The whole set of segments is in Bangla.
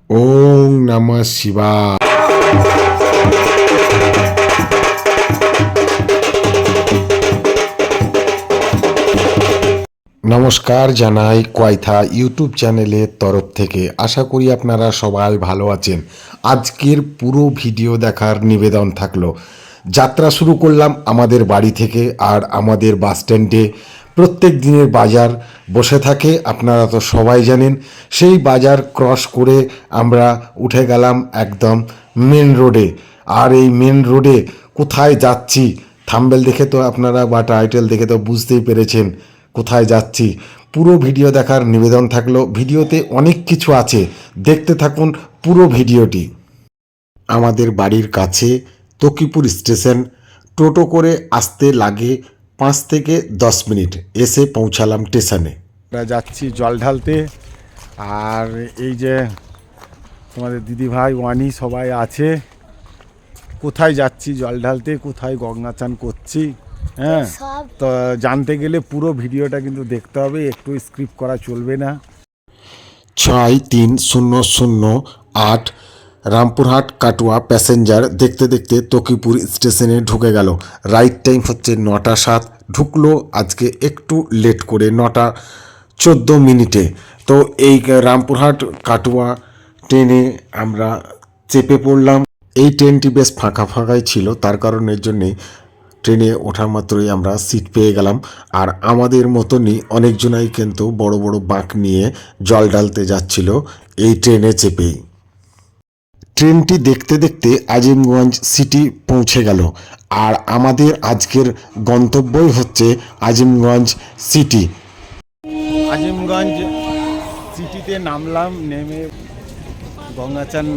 ওম নমঃ শিবায়। নমস্কার জানাই কোয়াইথা ইউটিউব চ্যানেলের তরফ থেকে। আশা করি আপনারা সবাই ভালো আছেন। আজকের পুরো ভিডিও দেখার নিবেদন থাকলো। যাত্রা শুরু করলাম আমাদের বাড়ি থেকে। আর আমাদের বাস স্ট্যান্ডে প্রত্যেক দিনের বাজার বসে থাকে, আপনারা তো সবাই জানেন। সেই বাজার ক্রস করে আমরা উঠে গেলাম একদম মেন রোডে। আর এই মেন রোডে কোথায় যাচ্ছি, থাম্বনেল দেখে তো আপনারা বা টাইটেল দেখে তো বুঝতেই পেরেছেন কোথায় যাচ্ছি। পুরো ভিডিও দেখার নিবেদন থাকলো। ভিডিওতে অনেক কিছু আছে, দেখতে থাকুন পুরো ভিডিওটি। আমাদের বাড়ির কাছে তকিপুর স্টেশন। টোটো করে আসতে লাগে 5 থেকে 10 মিনিট। এসে পৌঁছালাম স্টেশনে। আমরা যাচ্ছি জল ঢালতে। আর এই যে তোমাদের দিদিভাই ওয়ানি সবাই আছে। কোথায় যাচ্ছি জল ঢালতে, কোথায় গঙ্গা চান করছি, হ্যাঁ, তো জানতে গেলে পুরো ভিডিওটা কিন্তু দেখতে হবে, একটু স্ক্রিপ্ট করা চলবে না। 63008 রামপুরহাট কাটুয়া প্যাসেঞ্জার দেখতে দেখতে তকিপুর স্টেশনে ঢুকে গেল। রাইট টাইম হচ্ছে 9টা 7। ঢুকলো আজকে একটু লেট করে 9টা 14 মিনিটে। তো এই রামপুরহাট কাটুয়া ট্রেনে আমরা চেপে পড়লাম। এই ট্রেনটি বেশ ফাঁকা ফাঁকাই ছিল, তার কারণের জন্যে ট্রেনে ওঠা মাত্রই আমরা সিট পেয়ে গেলাম। আর আমাদের মতনই অনেকজনাই কিন্তু বড় বড় বাঁক নিয়ে জল ঢালতে যাচ্ছিল এই ট্রেনে চেপেই। ট্রেনটি দেখতে দেখতে আজিমগঞ্জ সিটি পৌঁছে গেল। আর আমাদের আজকের গন্তব্যই হচ্ছে আজিমগঞ্জ সিটি। আজিমগঞ্জ সিটিতে নামলাম, নেমে গঙ্গা চান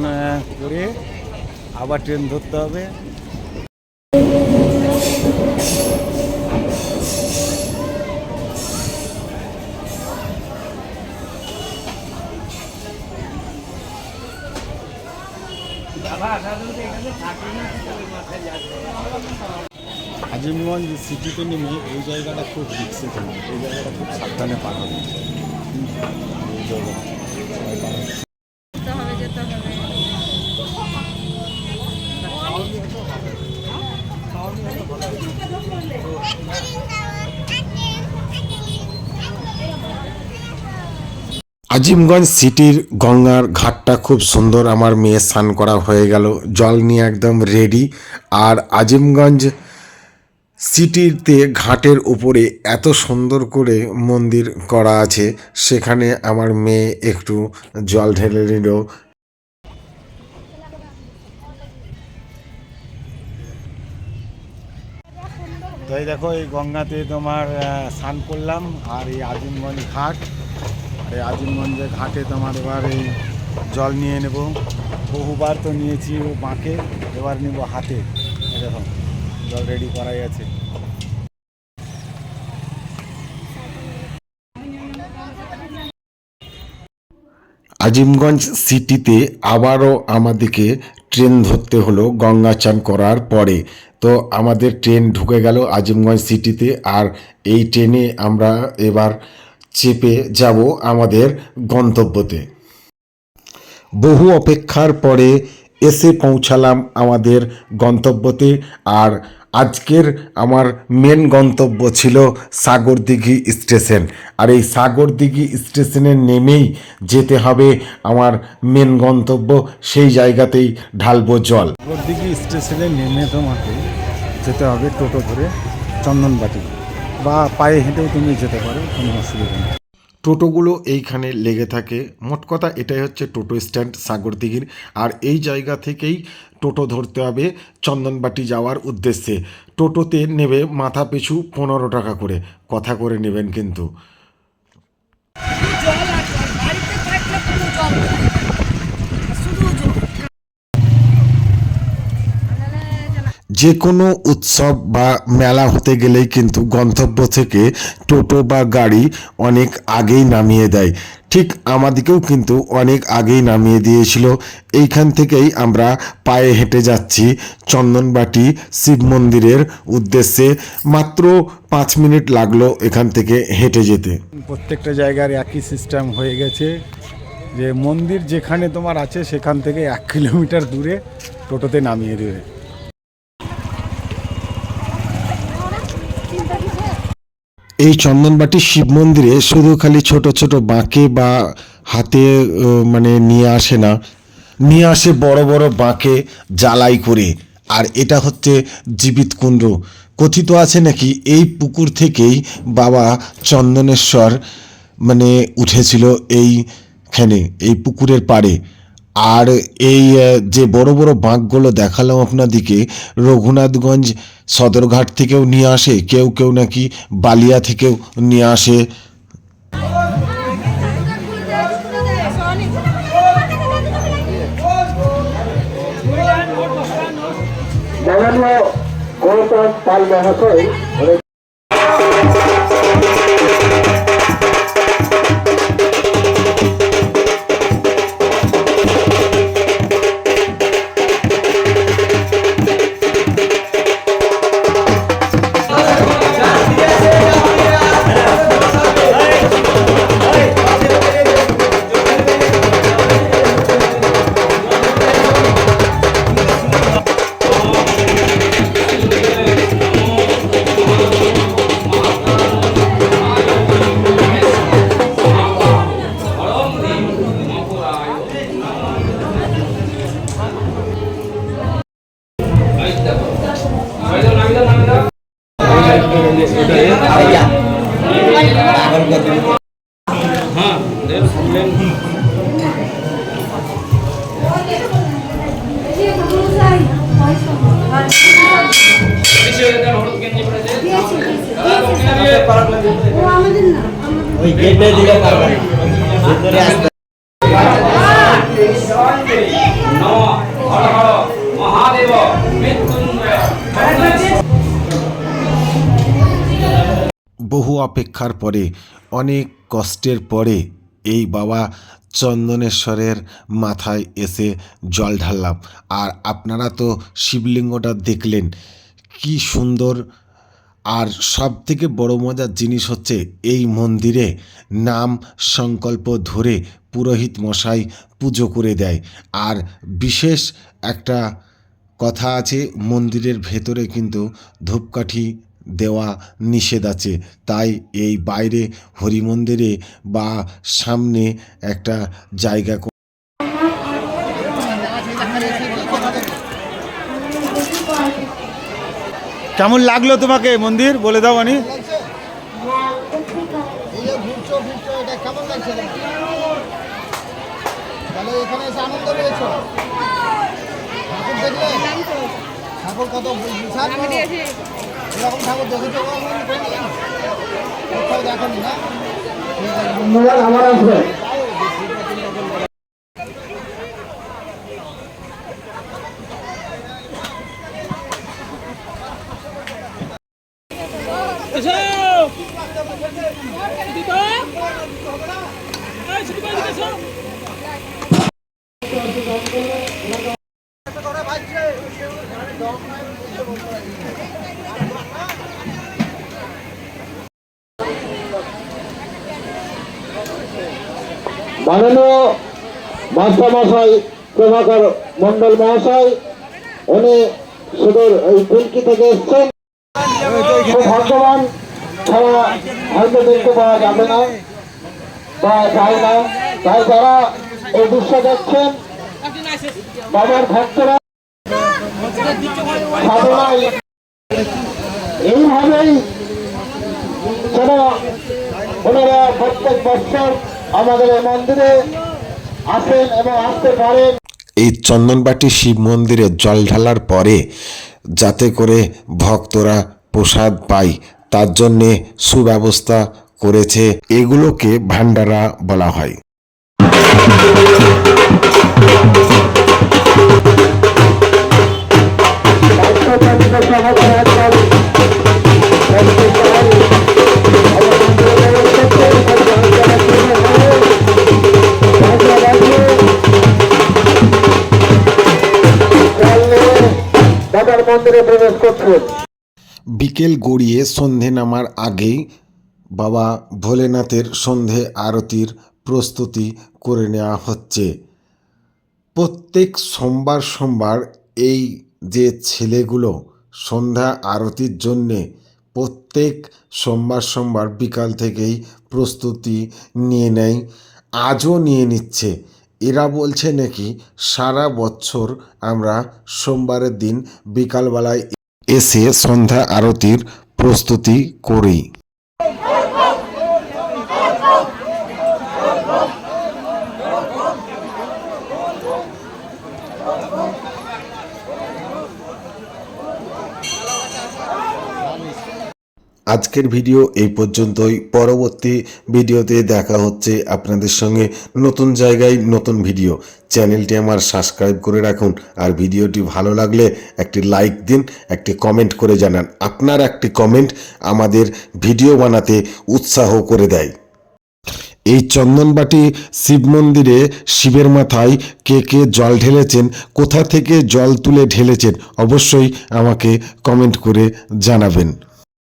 করে আবার ট্রেন ধরতে হবে। আজিমগঞ্জ সিটিতে নেমে এই জায়গাটা খুব রিক্সে ছিল, এই জায়গাটা খুব সাবধানে পার হবে। এই জায়গাটা আজিমগঞ্জ সিটির গঙ্গার ঘাটটা খুব সুন্দর। আমার মেয়ে স্নান করা হয়ে গেল, জল নিয়ে একদম রেডি। আর আজিমগঞ্জ সিটিতে ঘাটের উপরে এত সুন্দর করে মন্দির করা আছে, সেখানে আমার মেয়ে একটু জল ঢেলে নিল। তো এই দেখো, এই গঙ্গাতে তোমার স্নান করলাম। আর এই আজিমগঞ্জ ঘাট, আর এই আজিমগঞ্জের ঘাটে তোমার এবার এই জল নিয়ে নেব। বহুবার তো নিয়েছি ও বাঁকে, এবার নেব হাতে। দেখো জল রেডি করাই আছে। আজিমগঞ্জ সিটিতে আবারও আমাদেরকে ট্রেন ধরতে হলো গঙ্গা চান করার পরে। তো আমাদের ট্রেন ঢুকে গেল আজিমগঞ্জ সিটিতে। আর এই ট্রেনে আমরা এবার চেপে যাব আমাদের গন্তব্যতে। বহু অপেক্ষার পরে এসে পৌঁছালাম আমাদের গন্তব্যতে। আর আজকের আমার মেন গন্তব্য ছিল সাগরদিঘি স্টেশন। আর এই সাগরদিঘি স্টেশনে নেমেই যেতে হবে আমার মেন গন্তব্য, সেই জায়গাতেই ঢালবো জল। সাগরদিঘি স্টেশনে নেমে তোমাকে যেতে হবে টোটো ধরে চন্দনবাটি, বা পায়ে হেঁটেও তুমি যেতে পারো, কোনো অসুবিধা নেই। টোটোগুলো এইখানে লেগে থাকে। মোট কথা এটাই হচ্ছে টোটো স্ট্যান্ড সাগরদিঘির। আর এই জায়গা থেকেই টোটো ধরতে হবে চন্দনবাটি যাওয়ার উদ্দেশ্যে। টোটোতে নেবে মাথা পিছু 15 টাকা করে, কথা করে নেবেন কিন্তু। যে কোনো উৎসব বা মেলা হতে গেলেই কিন্তু গন্তব্য থেকে টোটো বা গাড়ি অনেক আগেই নামিয়ে দেয়। ঠিক আমাদেরকেও কিন্তু অনেক আগেই নামিয়ে দিয়েছিল। এইখান থেকেই আমরা পায়ে হেঁটে যাচ্ছি চন্দনবাটি শিব মন্দিরের উদ্দেশ্যে। মাত্র 5 মিনিট লাগলো এখান থেকে হেঁটে যেতে। প্রত্যেকটা জায়গার একই সিস্টেম হয়ে গেছে। যে মন্দির যেখানে তোমার আছে সেখান থেকে 1 কিলোমিটার দূরে টোটোতে নামিয়ে দেবে। এই চন্দনবাটি শিব মন্দিরে শুধু খালি ছোট ছোট বাঁকে বা হাতে মানে নিয়ে আসে না, নিয়ে আসে বড় বড় বাঁকে জ্বালাই করে। আর এটা হচ্ছে জীবিত কুণ্ড। কথিত আছে নাকি এই পুকুর থেকেই বাবা চন্দনেশ্বর মানে উঠেছিল এইখানে, এই পুকুরের পাড়ে। আর এই যে বড় বড় বাঁকগুলো দেখালাম আপনাদিকে, রঘুনাথগঞ্জ সদরঘাট থেকেও নিয়ে আসে, কেউ কেউ নাকি বালিয়া থেকেও নিয়ে আসে। মাননীয় গৌতম পাল মহাশয় ওই গেটে দিলে পারবে না ভিতরে আসতে বহু অপেক্ষার পরে, অনেক কষ্টের পরে এই বাবা চন্দনেশ্বরের মাথায় এসে জল ঢাললাম। আর আপনারা তো শিবলিঙ্গটা দেখলেন কি সুন্দর। আর সব থেকে বড় মজার জিনিস হচ্ছে এই মন্দিরে নাম সংকল্প ধরে পুরোহিত মশাই পুজো করে দেয়। আর বিশেষ একটা কথা আছে, মন্দিরের ভেতরে কিন্তু ধূপকাঠি দেওয়া নিষেধ আছে। তাই এই বাইরে হরি মন্দিরে বা সামনে একটা জায়গা কেমন লাগলো তোমাকে মন্দির বলে দাও আনি। এই যে ঘুরছো ফিরছো এটা কেমন লাগছে তাহলে এখানে এসে আনন্দ পেয়েছো ঠাকুর দেখলে ঠাকুর কত বিশাল বড়। এরকম ঠাকুর দেখেছো কোথাও দেখনি না আমার আসবে মাননীয় মাস্টার মশাই প্রভাকর মন্ডল মহাশয়, উনি সুদূর এই তুর্কি থেকে এসছেন। ভগবান ছাড়া হয়তো দেখতে পাওয়া যাবে না বা যায় না, তাই যারা এই দৃশ্য দেখছেন বাবার ভক্তরা সাধনায় এইভাবেই যেন ওনারা প্রত্যেক বছর আমাদের এই মন্দিরে আসেন এবং আসতে পারেন। এই চন্দনবাটি শিব মন্দিরে জল ঢালার পরে যাতে করে ভক্তরা প্রসাদ পায় তার জন্যে সুব্যবস্থা করেছে। এগুলোকে ভান্ডারা বলা হয়। বাবার মন্দিরে প্রবেশ করছেন। বিকেল গড়িয়ে সন্ধে নামার আগেই বাবা ভোলেনাথের সন্ধে আরতির প্রস্তুতি করে নেওয়া হচ্ছে। প্রত্যেক সোমবার এই যে ছেলেগুলো সন্ধ্যা আরতির জন্যে প্রত্যেক সোমবার বিকাল থেকেই প্রস্তুতি নিয়ে নেয়, আজও নিয়ে নিচ্ছে। এরা বলছে নাকি সারা বছর আমরা সোমবারের দিন বিকালবেলায় এসে সন্ধ্যা আরতির প্রস্তুতি করি। আজকের ভিডিও এই পর্যন্তই। পরবর্তী ভিডিওতে দেখা হচ্ছে আপনাদের সঙ্গে নতুন জায়গায় নতুন ভিডিও। চ্যানেলটি আমার সাবস্ক্রাইব করে রাখুন, আর ভিডিওটি ভালো লাগলে একটি লাইক দিন, একটি কমেন্ট করে জানান। আপনার একটি কমেন্ট আমাদের ভিডিও বানাতে উৎসাহ করে দেয়। এই চন্দনবাটি শিব মন্দিরে শিবের মাথায় কে কে জল ঢেলেছেন, কোথা থেকে জল তুলে ঢেলেছেন, অবশ্যই আমাকে কমেন্ট করে জানাবেন।